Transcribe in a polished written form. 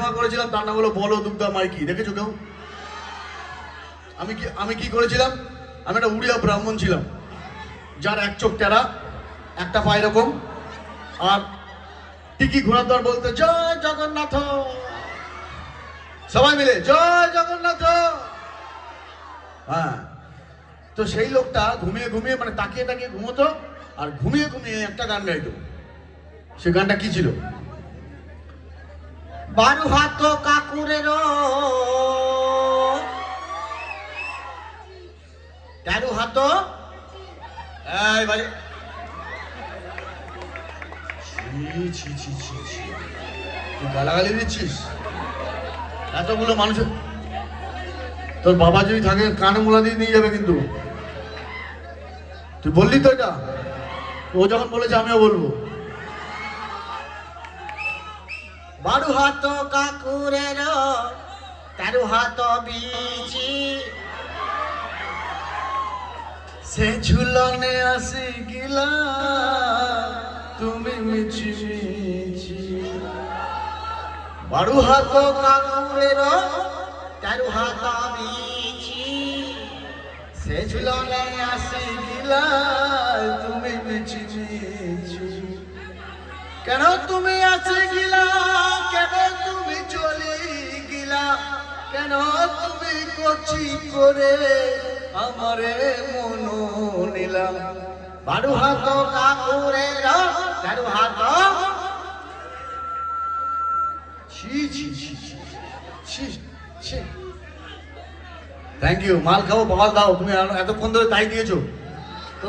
Cinema করেছিলাম, তার নাম হলো বলো দুগ্ধা মাইকি, দেখেছো কেউ? আমি কি করেছিলাম? আমি একটা উড়িয়া ব্রাহ্মণ ছিলাম, যার এক চোখ টেরা, একটা পা এরকম, আর টিকি ঘোড়ার দর বলতে জয় জগন্নাথ, সবাই মিলে জয় জগন্নাথ। হ্যাঁ, তো সেই লোকটা ঘুমিয়ে ঘুমিয়ে, মানে তাকিয়ে তাকিয়ে ঘুমোতো, আর ঘুমিয়ে ঘুমিয়ে একটা গান গাইতো। সে গানটা কি ছিল? বারো হাত কাকুরের 13 হাত। এই বাজে, ছি ছি ছি ছি, তুই গালাগালি দিচ্ছিস এতগুলো মানুষের? তোর বাবা যদি থাকে কানে মোলা দিয়ে নিয়ে যাবে কিন্তু। তুই বললি তো এটা, ও যখন বলেছে আমিও বলবো। 12 হাত কাকুরের 13 হাত বিচি, সে ঝুলনে আসি গিলা তুমি মিছি মিছি। 12 হাত কাকুরের 13 হাত বিচি, সে ঝুলনে আসি গিলা তুমি মিছি মিছি। কেন তুমি আসি গিলা, কেন তুমি চলে গিলা, কেন তুমি কচি করে আমারে মন নিলাম। 12 হাত কাকুরের 13 হাত। ছি ছি ছি ছি ছি ছি। থ্যাংক ইউ, মাল খাবো বাবাল দাও, তুমি এতক্ষণ ধরে তাই দিয়েছো তো।